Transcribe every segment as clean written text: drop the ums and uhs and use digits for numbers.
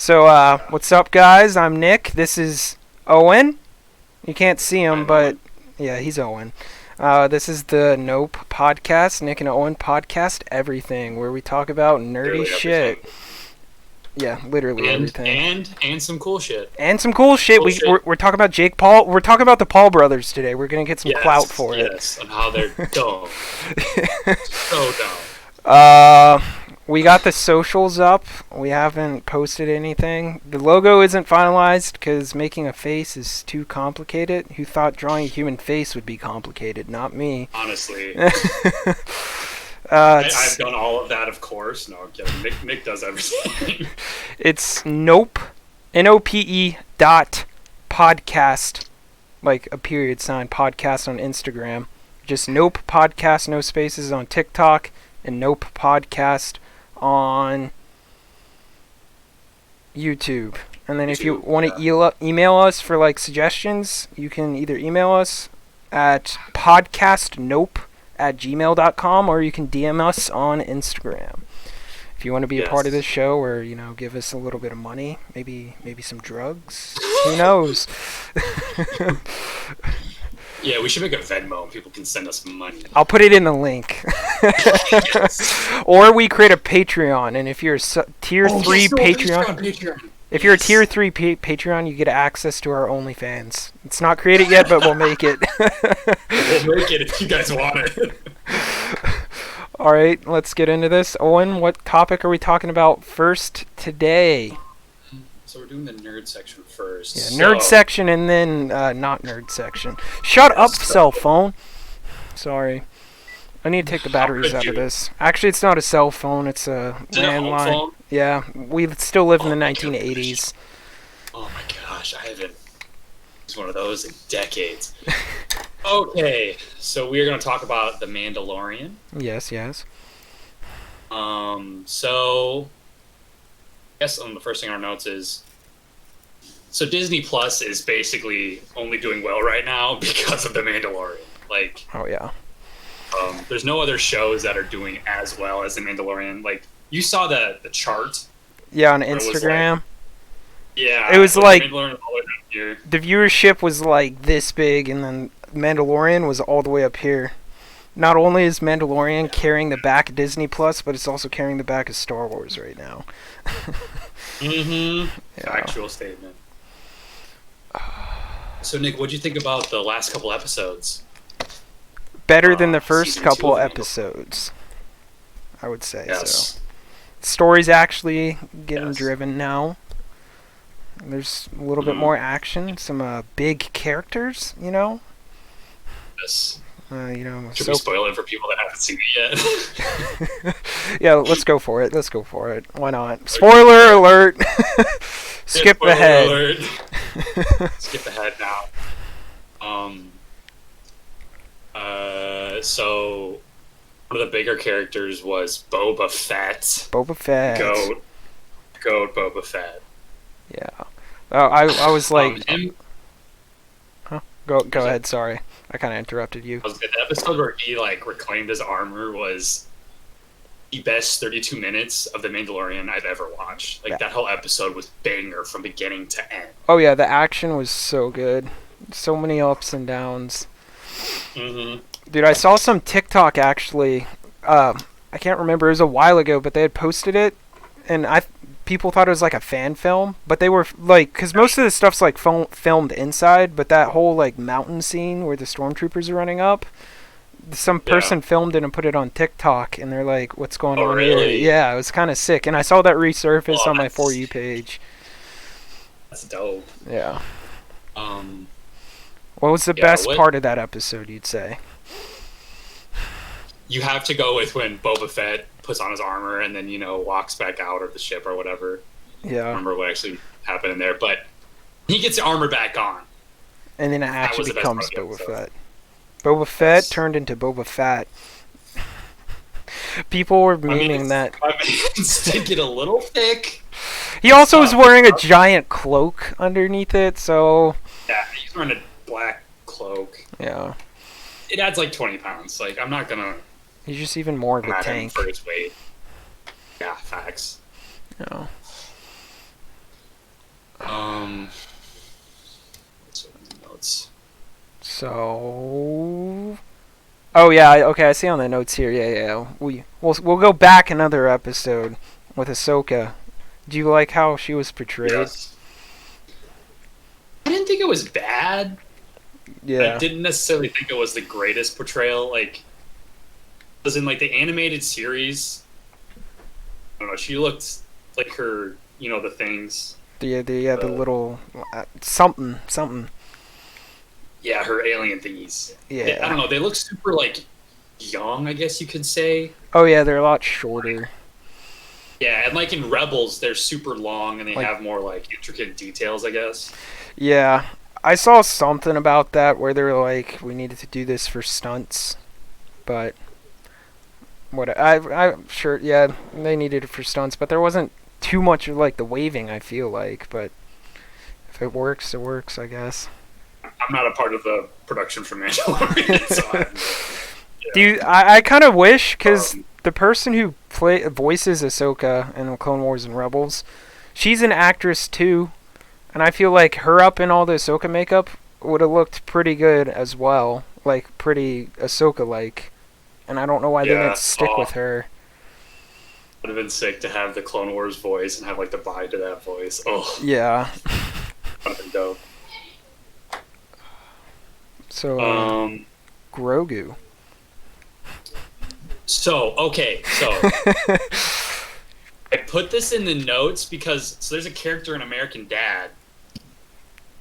What's up, guys? I'm Nick. This is Owen. You can't see him, but yeah, he's Owen. This is the Nope podcast, Nick and Owen podcast, everything, where we talk about nerdy shit. Yeah, literally everything. And some cool shit. And some cool shit. We're talking about Jake Paul. We're talking about the Paul brothers today. We're gonna get some clout for it. Yes, and how they're dumb. So dumb. We got the socials up. We haven't posted anything. The logo isn't finalized because making a face is too complicated. Who thought drawing a human face would be complicated? Not me. Honestly. I've done all of that, of course. No, I'm kidding. Nick does everything. It's Nope. N-O-P-E .podcast. Like a period sign. Podcast on Instagram. Just Nope Podcast, no spaces on TikTok. And Nope Podcast on YouTube. And then if you want to email us for like suggestions, you can either email us at podcastnope@gmail.com or you can DM us on Instagram. If you want to be a part of this show or, give us a little bit of money, maybe some drugs, who knows? Yeah, we should make a Venmo and people can send us money. I'll put it in the link. Or we create a Patreon, and if you're a tier 3 Patreon, if you're a tier 3 Patreon, you get access to our OnlyFans. It's not created yet, but we'll make it. We'll make it if you guys want it. All right, let's get into this. Owen, what topic are we talking about first today? So we're doing the nerd section first. Yeah, nerd section and then not nerd section. Shut up, cell phone. Sorry. I need to take the batteries out of this. Actually, it's not a cell phone. It's a landline. Yeah, we still live in the 1980s. Oh my gosh, I haven't used one of those in decades. Okay, so we're going to talk about The Mandalorian. Yes. So I guess the first thing on our notes is, so Disney Plus is basically only doing well right now because of The Mandalorian. Like, oh yeah. There's no other shows that are doing as well as The Mandalorian. Like, you saw the chart. Yeah, on Instagram. It was like the viewership was like this big, and then Mandalorian was all the way up here. Not only is Mandalorian carrying the back of Disney Plus, but it's also carrying the back of Star Wars right now. Yeah. Factual statement. So, Nick, what'd you think about the last couple episodes? Better than the first couple episodes, I would say. Yes. So, the story's actually getting driven now. There's a little bit more action, some big characters, Yes. Should we spoil it for people that haven't seen it yet? Yeah, let's go for it. Why not? Spoiler alert! Skip ahead. Alert. Skip ahead now. So one of the bigger characters was Boba Fett. Boba Fett. Goat Boba Fett. Yeah. I was like... Go ahead, sorry. I kind of interrupted you. The episode where he reclaimed his armor was the best 32 minutes of The Mandalorian I've ever watched. That whole episode was banger from beginning to end. Oh yeah, the action was so good. So many ups and downs. Mm-hmm. Dude, I saw some TikTok actually. I can't remember. It was a while ago, but they had posted it, and people thought it was like a fan film, but they were because most of the stuff's filmed inside, but that whole mountain scene where the stormtroopers are running up, some person filmed it and put it on TikTok, and they're like, "What's going on really? here?" Yeah, it was kind of sick, and I saw that resurface on my For You page. That's dope. Yeah. What was the best part of that episode, you'd say? You have to go with when Boba Fett puts on his armor and then, walks back out of the ship or whatever. Yeah. I don't remember what actually happened in there, but he gets the armor back on. And then it actually becomes Boba Fett. Boba Fett turned into Boba Fett. People were memeing that. My man's get a little thick. He also was wearing a giant cloak underneath it, so... Yeah, he's wearing a black cloak. Yeah. It adds 20 pounds. I'm not gonna... He's just even more of a tank. For his weight. Yeah, facts. Yeah. So. Oh yeah, okay. I see on the notes here. Yeah, yeah. We'll go back another episode with Ahsoka. Do you like how she was portrayed? Yes. I didn't think it was bad. I Yeah. didn't necessarily think it was the greatest portrayal. Like, was in like the animated series. I don't know. She looked like her, the things. The little something. Yeah, her alien thingies. I Yeah. don't know. They look super like young, I guess you could say. Oh yeah, they're a lot shorter. Yeah, and like in Rebels, they're super long and they Like- have more like intricate details, I guess. Yeah. I saw something about that where they were like, we needed to do this for stunts, but I'm sure. Yeah, they needed it for stunts, but there wasn't too much of like the waving. I feel like, but if it works, it works. I guess. I'm not a part of the production for Mandalorian, so Do you? I kind of wish because Um, the person who voices Ahsoka in Clone Wars and Rebels, she's an actress too, and I feel like her up in all the Ahsoka makeup would have looked pretty good as well, like pretty Ahsoka like. And I don't know why they Yeah, didn't stick with her. would have been sick to have the Clone Wars voice and have like the body to that voice. Oh, Yeah. would have been dope. So Um, Grogu. okay, so I put this in the notes because there's a character in American Dad,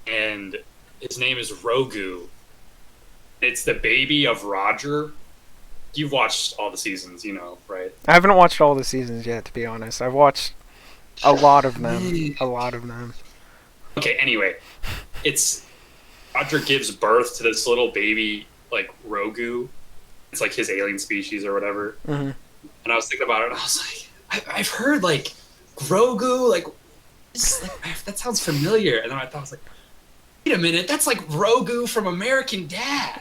and his name is Rogu. It's the baby of Roger. You've watched all the seasons, right? I haven't watched all the seasons yet, to be honest. I've watched a lot of them. A lot of them. Okay, anyway, it's Roger gives birth to this little baby, like Rogu. It's like his alien species or whatever. Hmm. And I was thinking about it, and I was like, I've heard like Grogu, like, that sounds familiar. And then I was like, wait a minute, that's like Rogu from American Dad.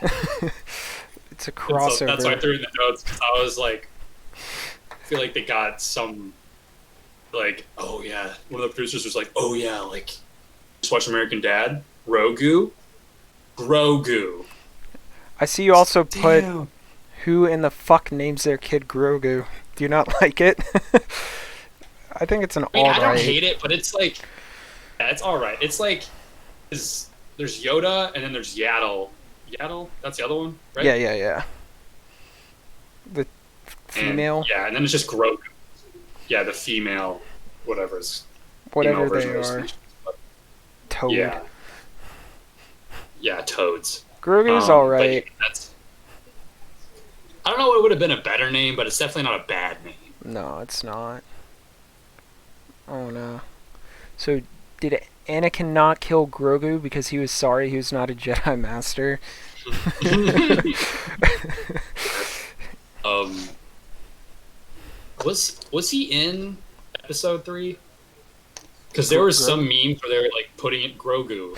It's a And crossover. so that's why I threw in the notes because I was like, I feel like they got some, like, oh yeah, one of the producers was like, oh yeah, like, just watch American Dad, Grogu. I see you also put Damn. who in the fuck names their kid Grogu. Do you not like it? I think it's an I mean, I alright. don't hate it, but it's like, yeah, it's all right. It's like, there's Yoda and then there's Yaddle. Yaddle, that's the other one, right? Yeah. The And- female, yeah, and then it's just Grogu. Yeah, the female, whatever's whatever female they version of the are. species. But Toad. yeah, toads. Grogu's But alright. yeah, I don't know what would have been a better name, but it's definitely not a bad name. No, it's not. Oh no. So, did Anakin not kill Grogu because he was sorry he was not a Jedi Master? Was he in episode 3? Because there was some meme where they were like putting it Grogu,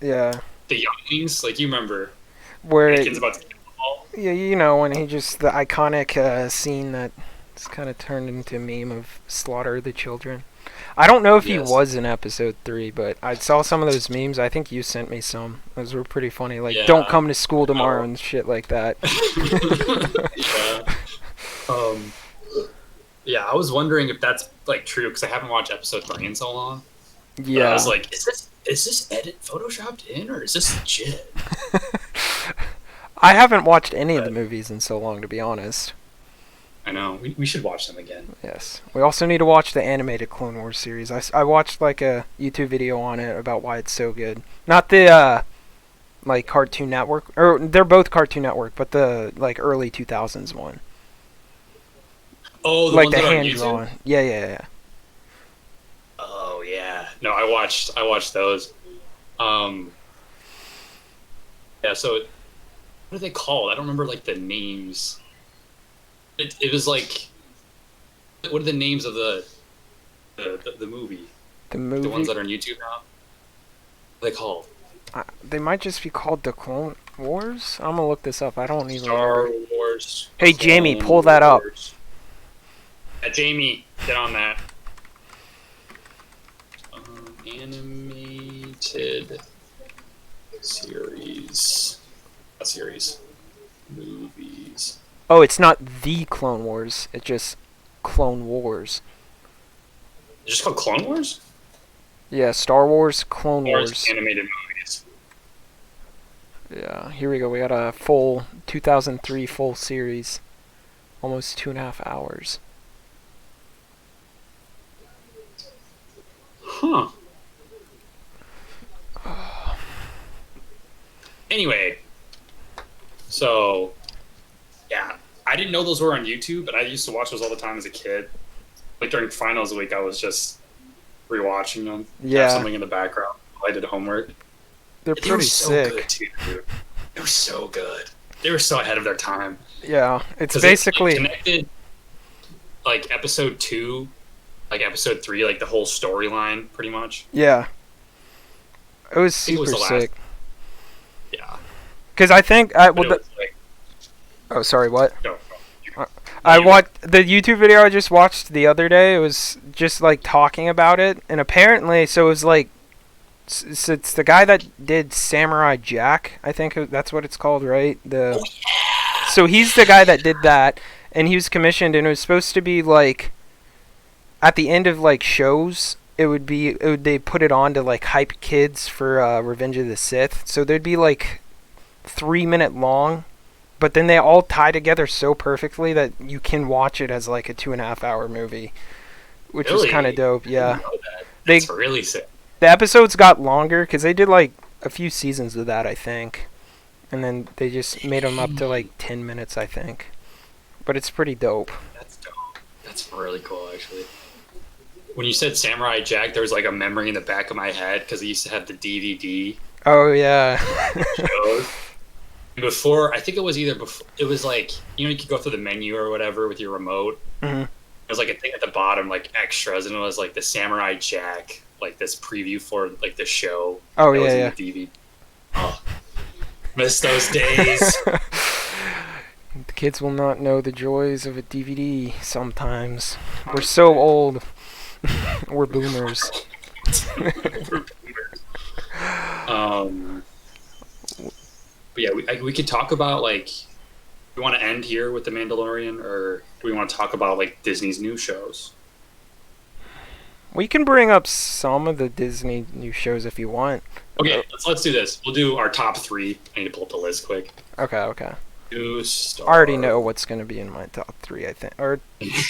Yeah. the younglings, like you remember, Where, Anakin's about to kill them all. yeah, when he just, the iconic scene that's kind of turned into a meme of Slaughter the Children. I don't know if he Yes. was in episode 3, but I saw some of those memes. I think you sent me some. Those were pretty funny. Like, Yeah. don't come to school tomorrow and shit like that. Yeah. Yeah, I was wondering if that's like true because I haven't watched episode 3 in so long. But Yeah. I was like, is this edit photoshopped in or is this legit? I haven't watched any of the movies in so long, to be honest. I know. We should watch them again. Yes. We also need to watch the animated Clone Wars series. I watched like a YouTube video on it about why it's so good. Not the like Cartoon Network, or they're both Cartoon Network, but the like early 2000s one. Oh, the Like ones the that are on hand YouTube? drawn. Yeah. Oh yeah. No, I watched those. Yeah, so what are they called? I don't remember like the names. It was like, what are the names of the movie? The The movie. ones that are on YouTube now? What are they called? They might just be called the Clone Wars. I'm gonna look this up. I don't even Star remember. Wars. Hey, Jamie, Clone pull that up. Wars. Yeah, Jamie, get on that. Animated series. series. Movies. Oh, it's not the Clone Wars. It's just Clone Wars. It's just called Clone Wars? Yeah, Star Wars, Clone Or Wars. it's animated movies? Yeah, here we go. We got a full 2003 full series. Almost 2.5 hours. Huh. Anyway, so yeah, I didn't know those were on YouTube, but I used to watch those all the time as a kid. Like during finals week, I was just rewatching them. Yeah. Have something in the background while I did homework. They're They were pretty so sick. good too, dude. They were so good. They were so ahead of their time. Yeah, it's 'Cause basically it connected like episode 2, like episode 3, like the whole storyline, pretty much. yeah. It was think it was super the last- sick. Yeah. Cause I think But it was like, oh sorry, what? no, I watched the YouTube video I just watched the other day. It was just like talking about it, and apparently, so it was like, it's the guy that did Samurai Jack. I think that's what it's called, right? Oh, yeah. So he's the guy that did that, and he was commissioned, and it was supposed to be like, at the end of like shows, they put it on to like hype kids for Revenge of the Sith. So there'd be like 3-minute long. But then they all tie together so perfectly that you can watch it as like a 2.5 hour movie, which is Really? kind of dope. I Yeah, didn't know that. They- That's really sick. the episodes got longer because they did like a few seasons of that, I think, and then they just made them up to like 10 minutes, I think. But it's pretty dope. That's dope. That's really cool, actually. When you said Samurai Jack, there was like a memory in the back of my head because I used to have the DVD Oh yeah, shows. Before, I think it was either before, it was like, you know, you could go through the menu or whatever with your remote. Mhm. There was like a thing at the bottom, like extras, and it was like the Samurai Jack, like this preview for like the show. Oh, that was yeah, in the DVD. Oh, miss those days. the kids will not know the joys of a DVD. Sometimes we're so old. We're boomers. But yeah, we could talk about like, we want to end here with the Mandalorian, or do we want to talk about like Disney's new shows? We can bring up some of the Disney new shows if you want. Okay, let's do this. We'll do our top 3. I need to pull up the list quick. Okay. New I Star. already know what's going to be in my top 3, I think. Or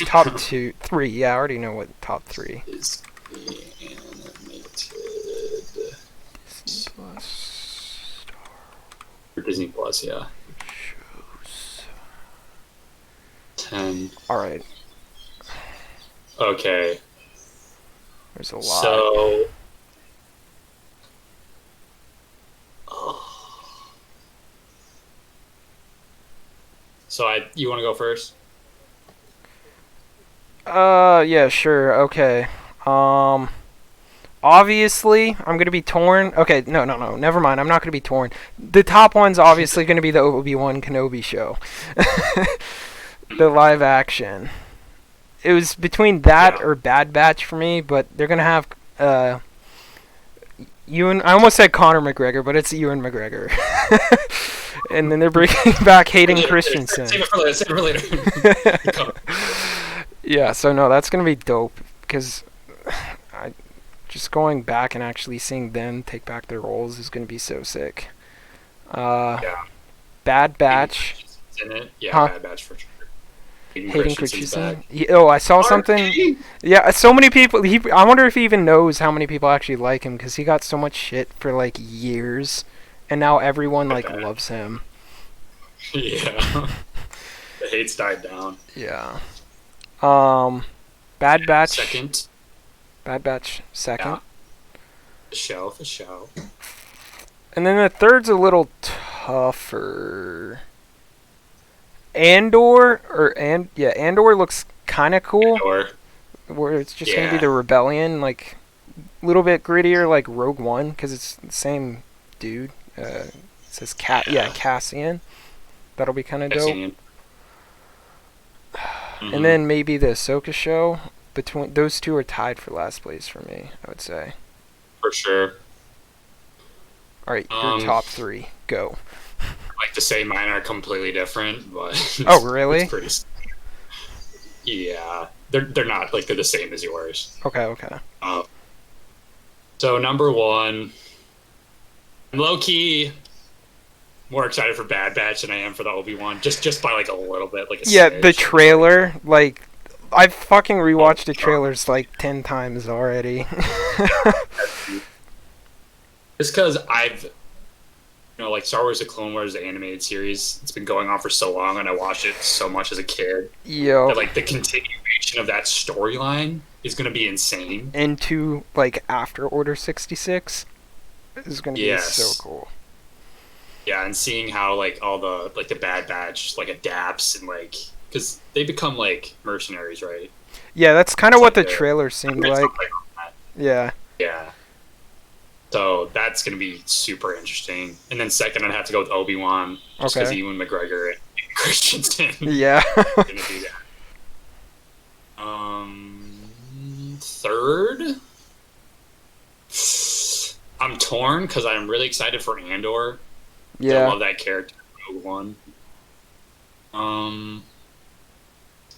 top 2, 3. Yeah, I already know what top 3. Is the animated Disney Plus or Disney Plus, yeah. shows. 10. Alright, Okay, there's a lot. so. So you want to go first? Yeah, sure. Okay. Obviously, I'm gonna be torn. Okay, no, never mind. I'm not gonna be torn. The top one's obviously gonna be the Obi-Wan Kenobi show, the live action. It was between that Yeah. or Bad Batch for me, but they're gonna have Ewan. I almost said Conor McGregor, but it's Ewan McGregor. And then they're bringing back Hayden Christensen. Save it for later. Save it for later. Go. Yeah, so no, that's gonna be dope because just going back and actually seeing them take back their roles is gonna be so sick. Yeah. Bad Batch, Is in it? Yeah, Huh? Bad Batch for sure. Hayden Christensen's Christensen. Oh, I saw something. RP. Yeah, so many people. I wonder if he even knows how many people actually like him because he got so much shit for like years, and now everyone like bet. loves him. Yeah. The hate's died down. Yeah. Bad Batch. Second. Bad Batch second. Yeah. For show. And then the third's a little tougher. Andor Andor looks kind of cool. Or Where it's just gonna be Yeah. the rebellion, like a little bit grittier, like Rogue One, because it's the same dude. It says Cassian. That'll be kind of dope. Cassian. Mhm. And then maybe the Ahsoka show. Between those two are tied for last place for me, I would say. For sure. All right, your Um, top 3, go. My to say mine are completely different, but Oh, really? It's pretty. Yeah, they're not like they're the same as yours. Okay. So number one, I'm low key more excited for Bad Batch than I am for the Obi-Wan, just by like a little bit, like a Yeah, smidge. the trailer, like, I've fucking rewatched the trailers like 10 times already. Just because like Star Wars: The Clone Wars, the animated series, it's been going on for so long, and I watched it so much as a kid Yo. that like the continuation of that storyline is going to be insane. Into, like, after Order 66 is gonna be Yes. so cool. Yeah, and seeing how like all the like the Bad Batch like adapts and like because they become like mercenaries, right? Yeah, that's kind of It's what like the the- trailer seemed like. Something like that. Yeah. Yeah. So that's gonna be super interesting. And then second, I'd have to go with Obi-Wan, just because Okay. Ewan McGregor and Christensen Yeah. gonna do that. Third, I'm torn because I'm really excited for Andor. I Yeah. love that character. Rogue One.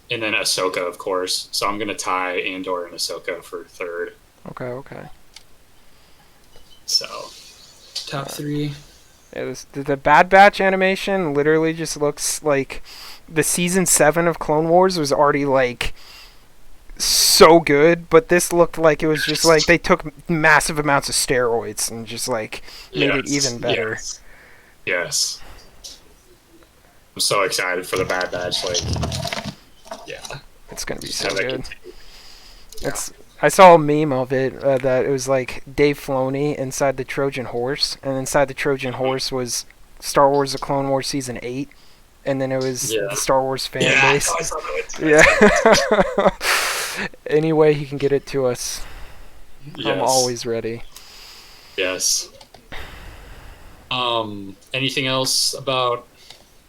And then Ahsoka, of course. So I'm gonna tie Andor and Ahsoka for third. Okay. So top three. It was the Bad Batch animation literally just looks like the season 7 of Clone Wars was already like so good, but this looked like it was just like they took massive amounts of steroids and just like made it even better. Yes. I'm so excited for the Bad Batch. Like, yeah, It's gonna be just so have that good. continue. It's I saw a meme of it that it was like Dave Filoni inside the Trojan Horse, and inside the Trojan Horse was Star Wars: The Clone Wars season 8, and then it was Yeah. the Star Wars fan Yeah, base. I saw that too. Yeah. Any way he can get it to us, Yes. I'm always ready. Yes. Anything else about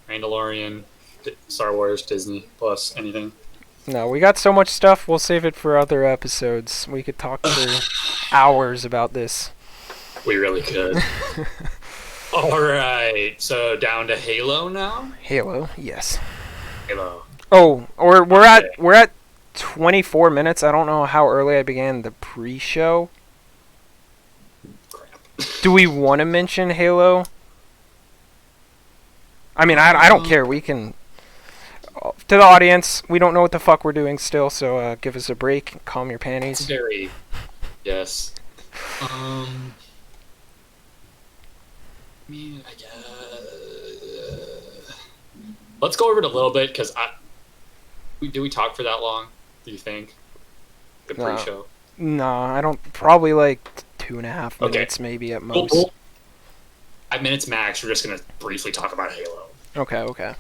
Mandalorian, Star Wars, Disney Plus, anything? No, we got so much stuff. We'll save it for other episodes. We could talk for hours about this. We really could. All right, so down to Halo now. Halo, yes. Halo. Oh, or we're Okay. at 24 minutes. I don't know how early I began the pre-show. Crap. Do we want to mention Halo? I mean, I don't care. We can. To the audience, we don't know what the fuck we're doing still, so give us a break. Calm your It's panties. very. Yes. I guess. Let's go over it a little bit because do we talk for that long? Do you think the No. pre-show? No, I don't. Probably like 2.5 Okay. minutes, maybe at Cool, most. cool. 5 minutes max. We're just gonna briefly talk about Halo. Okay.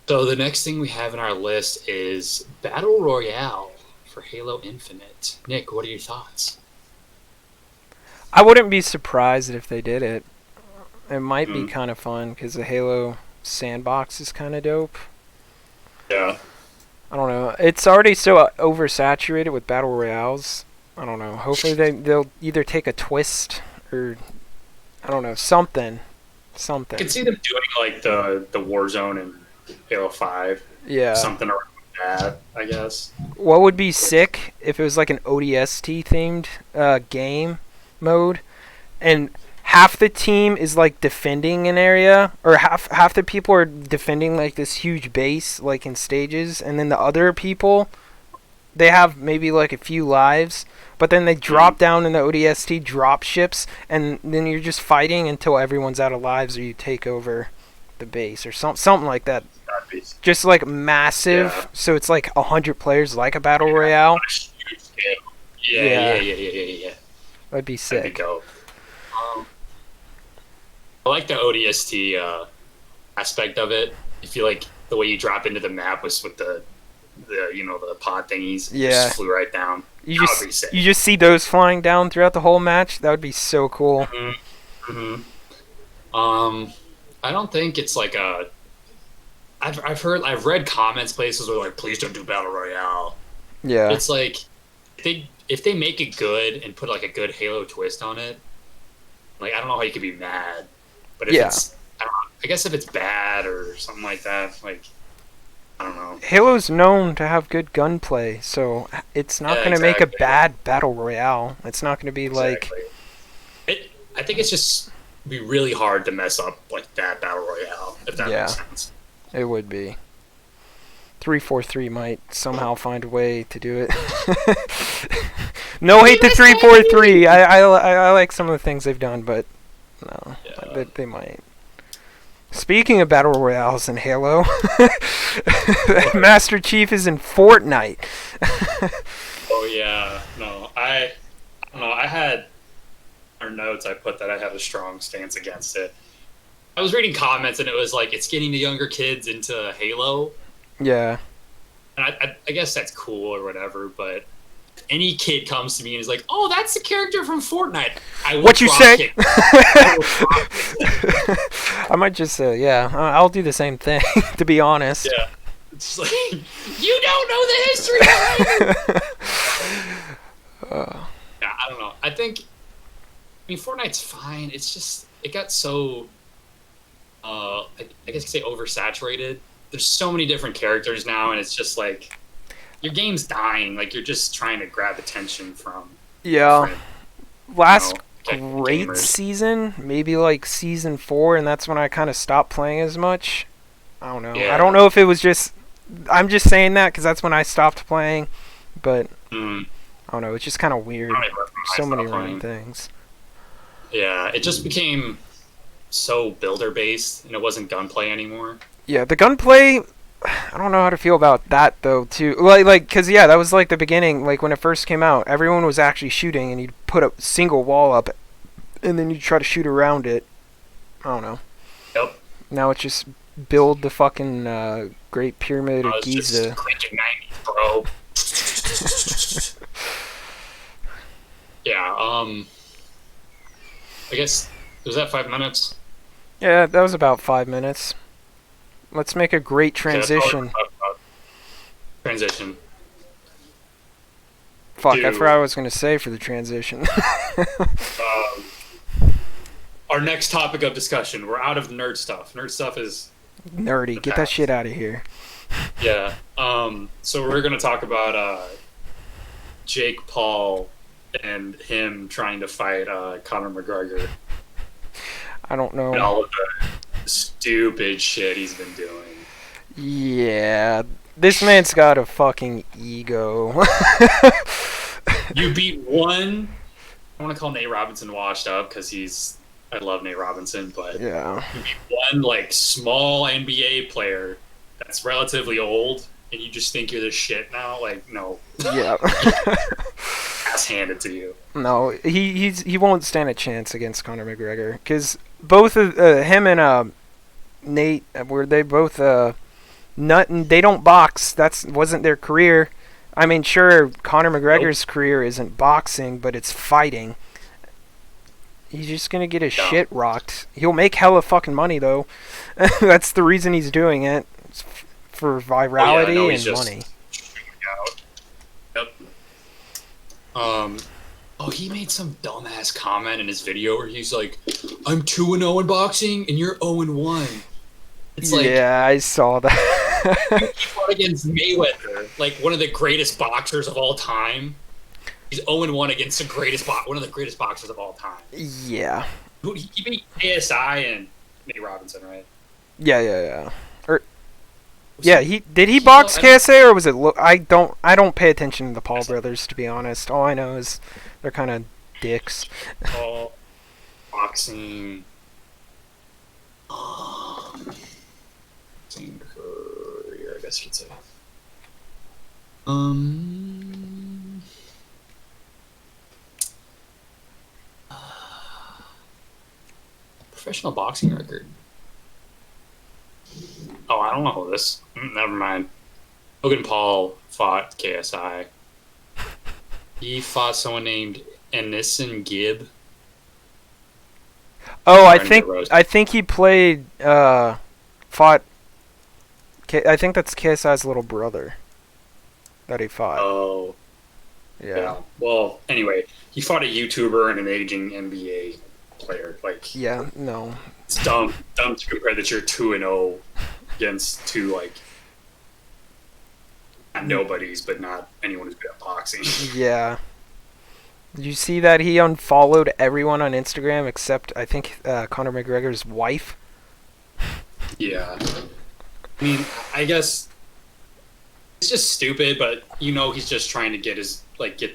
So the next thing we have in our list is Battle Royale for Halo Infinite. Nick, what are your thoughts? I wouldn't be surprised if they did it. It might be Mhm. kind of fun because the Halo sandbox is kind of dope. Yeah. I don't know. It's already so oversaturated with battle royales. I don't know. Hopefully they'll either take a twist or I don't know, something. I can see them doing like the Warzone and Halo 5. Yeah. Something around that, I guess. What would be sick if it was like an ODST themed game mode, and half the team is like defending an area, or half the people are defending like this huge base, like in stages, and then the other people, they have maybe like a few lives, but then they drop down in the ODST drop ships, and then you're just fighting until everyone's out of lives, or you take over the base, or something like that. That'd be Just like massive, Yeah. so it's like 100 players, like a battle royale. on a huge scale. Yeah. Yeah. That'd be That'd be sick. dope. I like the ODST aspect of it. I feel like the way you drop into the map was with the the pod thingies. You Yeah. just flew right down. You That would be sick. just see those flying down throughout the whole match. That would be so cool. hmm I don't think it's like a. I've read comments places where like, please don't do battle royale. Yeah. It's like if they make it good and put like a good Halo twist on it, like I don't know how you could be mad. But if Yeah. it's I don't know I guess if it's bad or something like that, like I don't know. Halo's known to have good gunplay, so it's not Yeah, going to make a exactly. bad battle royale. It's not going to be like, Exactly. I think it's just be really hard to mess up like that battle royale, if that yeah, makes sense. it would be. 343 might somehow find a way to do it. No hate to 343. I like some of the things they've done, but no, Yeah. they might. Speaking of battle royales in Halo, Master Chief is in Fortnite. Oh yeah. No, I don't know. I had our notes. I put that I have a strong stance against it. I was reading comments and it was like it's getting the younger kids into Halo, Yeah. and I guess that's cool or whatever. But any kid comes to me and is like, "Oh, that's the character from Fortnite." I will What you drop say? kick. I will drop kick. I might just say, yeah, I'll do the same thing, to be honest. Yeah. It's like, you don't know the history behind it. Yeah, I don't know. I mean, Fortnite's fine. It's just, it got so, I guess you could say oversaturated. There's so many different characters now, and it's just like, your game's dying. Like, you're just trying to grab attention from Yeah. different, Last great gamers. season, maybe like season 4, and that's when I kind of stopped playing as much. I don't know. Yeah. I don't know if it was just. I'm just saying that because that's when I stopped playing, but Mm, I don't know. It's just kind of weird. I don't even remember when I So many stopped random playing. things. Yeah, it just became so builder-based, and it wasn't gunplay anymore. Yeah, the gunplay. I don't know how to feel about that though. Too because yeah, that was like the beginning. Like when it first came out, everyone was actually shooting, and you'd put a single wall up, and then you'd try to shoot around it. I don't know. Yep. Now it's just build the fucking Great Pyramid I of was just Giza. cranking 90s, bro. Yeah, I guess, was that 5 minutes? Yeah, that was about 5 minutes. Let's make a great Okay, that's all we're transition. gonna talk about. Transition. Fuck, I Dude. forgot what I was gonna say for the transition. Our next topic of discussion. We're out of nerd stuff. Nerd stuff is, Nerdy, get that past. shit out of here. yeah. So we're gonna talk about Jake Paul and him trying to fight Conor McGregor I don't and know. all of the stupid shit he's been doing. Yeah, this man's got a fucking ego. You beat one. I want to call Nate Robinson washed up because I love Nate Robinson, but Yeah. you beat one like small NBA player that's relatively old, and you just think you're the shit now. Like, no, Yeah. ass handed to you. No, he won't stand a chance against Conor McGregor because both of him and Nate were they both nut and they don't box. That's wasn't their career. I mean, sure, Conor McGregor's career isn't boxing, but it's fighting. He's just gonna get his Yeah. shit rocked. He'll make hella fucking money though. That's the reason he's doing it. It's for virality no, and he's just money. shooting out. Yep. Oh, he made some dumbass comment in his video where he's like, "I'm 2-0 in boxing, and you're 0-1." It's like, Yeah, I saw that. he fought against Mayweather, like one of the greatest boxers of all time. He's 0-1 against one of the greatest boxers of all time. Yeah. He beat KSI and Nate Robinson, right? Yeah. Or Was yeah, did he he- box I don't- KSA or was it? I don't pay attention to the Paul brothers to be honest. All I know is they're kind of dicks. Oh, boxing. Boxing career, I guess you could say. Professional boxing record. Oh, I don't know this. Never mind. Logan Paul fought KSI. He fought someone named Enison Gibb. Oh, I Trying to think get roasted. I think he played fought. I think that's KSI's little brother that he fought. Oh, Yeah. yeah. Well, anyway, he fought a YouTuber and an aging NBA player. Like, Yeah, no. it's dumb to compare that you're 2-0 against two like not nobodies, but not anyone who's good at boxing. Yeah. Did you see that he unfollowed everyone on Instagram except I think Conor McGregor's wife? Yeah. I mean, I guess it's just stupid, but he's just trying to get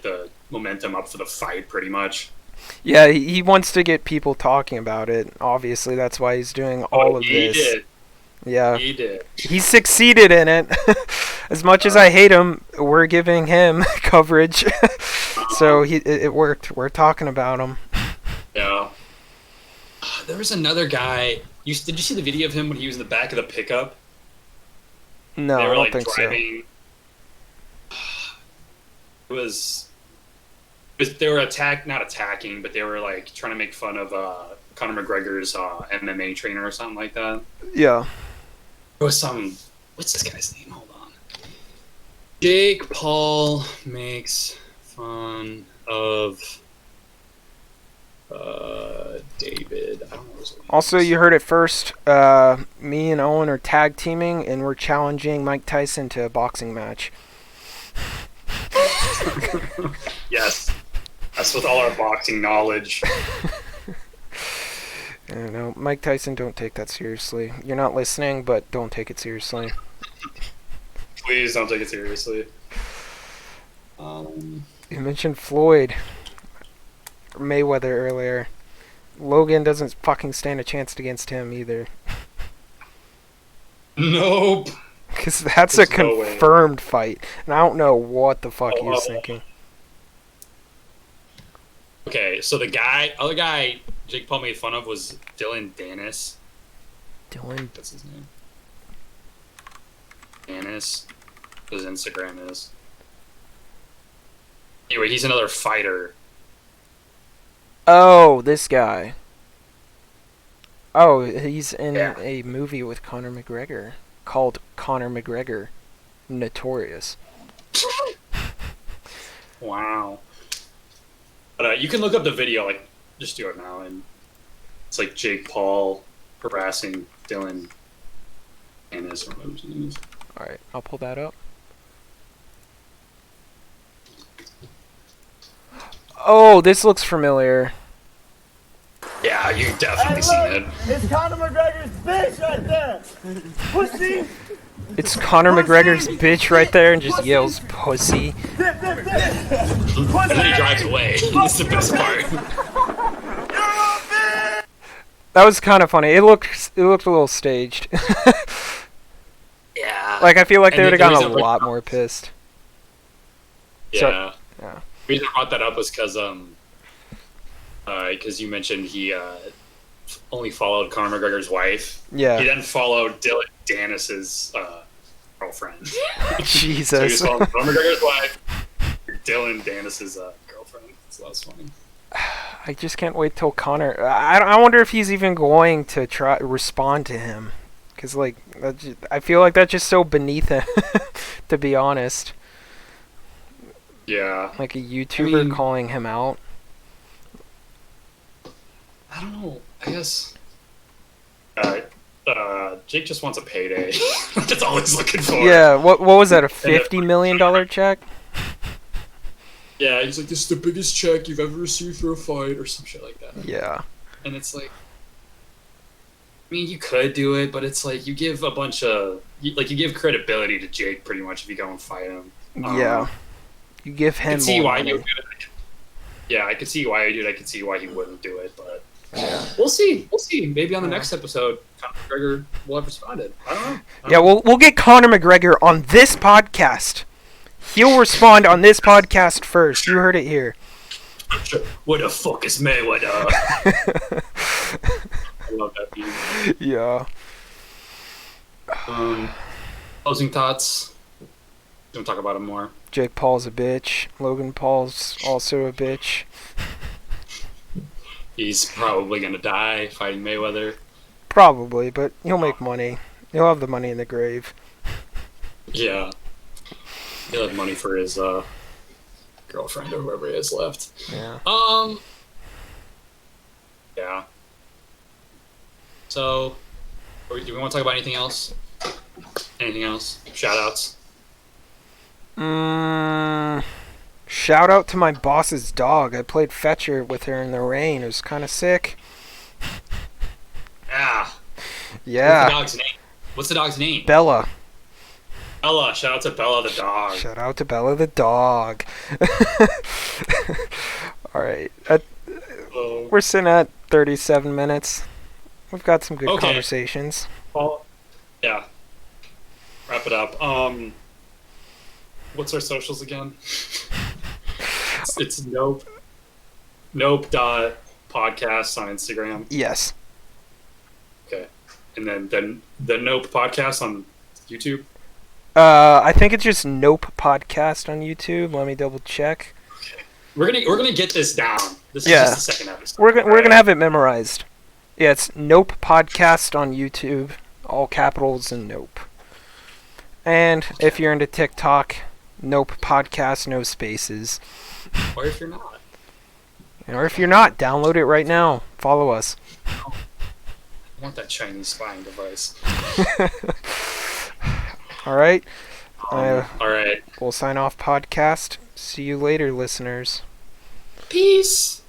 the momentum up for the fight, pretty much. Yeah, he wants to get people talking about it. Obviously, that's why he's doing all of He this. did. Yeah. He did. He succeeded in it. As much as I hate him, we're giving him coverage. So it worked. We're talking about him. Yeah. There was another guy. Did you see the video of him when he was in the back of the pickup? No, They were I don't like think driving. It was they were not attacking, but they were like trying to make fun of Conor McGregor's MMA trainer or something like that. so. Yeah. It was what's this guy's name? Hold on. Jake Paul makes fun of David. I don't know his name. Also, you heard it first. Me and Owen are tag teaming, and we're challenging Mike Tyson to a boxing match. Yes. That's with all our boxing knowledge. I don't know. Mike Tyson, don't take that seriously. You're not listening, but don't take it seriously. Please don't take it seriously. You mentioned Floyd Mayweather earlier. Logan doesn't fucking stand a chance against him either. Nope. Because that's There's a no way. confirmed fight. And I don't know what the fuck he was thinking. Okay, so other guy Jake Paul made fun of was Dylan Dennis. Dylan. That's his name. Dennis. His Instagram is. Anyway, he's another fighter. Oh, this guy. Oh, he's in Yeah. a movie with Conor McGregor called Conor McGregor Notorious. Wow. But you can look up the video, like, just do it now, and it's like Jake Paul harassing Dylan Dennis or whatever his name is. Alright, I'll pull that up. Oh, this looks familiar. Yeah, you've definitely seen it. It's Conor McGregor's bitch right there. Pussy. It's Conor McGregor's bitch right there and just yells pussy. And then he drives away. That's the best part. That was kind of funny. It looked a little staged. Yeah. Like I feel like And they would have the gotten a reason- lot more pissed. Yeah. Yeah. The reason I brought that up was because you mentioned he only followed Conor McGregor's wife. He Yeah. then followed Dylan Dennis's girlfriend. So he Jesus. was following Conor McGregor's wife, Dylan Dennis's girlfriend. So that was funny. I just can't wait till Connor. I wonder if he's even going to try respond to him, because like I feel like that's just so beneath him, to be honest. Yeah. Like a YouTuber mean- calling him out. I don't know. I guess. Jake just wants a payday. That's all he's looking for. Yeah. What was that? A $50 million check? Yeah, he's like, this is the biggest check you've ever received for a fight, or some shit like that. Yeah. And it's like, I mean, you could do it, but it's like you give you give credibility to Jake pretty much if you go and fight him. Yeah. You give I him could see more why money. you would do it. Yeah, I could see why you do it. I could see why he wouldn't do it, but Yeah. we'll see. We'll see. Maybe on the next episode, Conor McGregor will have responded. I don't know. Yeah, we'll get Conor McGregor on this podcast. He'll respond on this podcast first. You heard it here. What the fuck is Mayweather? I love that meme. Yeah. Closing thoughts. Don't talk about him more. Jake Paul's a bitch. Logan Paul's also a bitch. He's probably gonna die fighting Mayweather. Probably, but he'll make money. He'll have the money in the grave. Yeah. He'll have money for his girlfriend or whoever he has left. Yeah. Yeah. So, do we want to talk about anything else? Anything else? Shout outs. Shout out to my boss's dog. I played fetcher with her in the rain. It was kind of sick. Yeah. Yeah. What's the dog's name? Bella. Bella. Shout out to Bella the dog. Shout out to Bella the dog. Alright. We're sitting at 37 minutes. We've got some good Okay. conversations. Well, yeah. Wrap it up. What's our socials again? it's nope. Nope.podcast on Instagram. Yes. Okay. And then the Nope podcast on YouTube. I think it's just Nope Podcast on YouTube. Let me double check. We're gonna get this down. This is Yeah. just the second episode. We're gonna have it memorized. Yeah, it's Nope Podcast on YouTube, all capitals and Nope. And if you're into TikTok, Nope Podcast, no spaces. Or if you're not. Or if you're not, download it right now. Follow us. I want that Chinese spying device. All right. All right. We'll sign off podcast. See you later, listeners. Peace.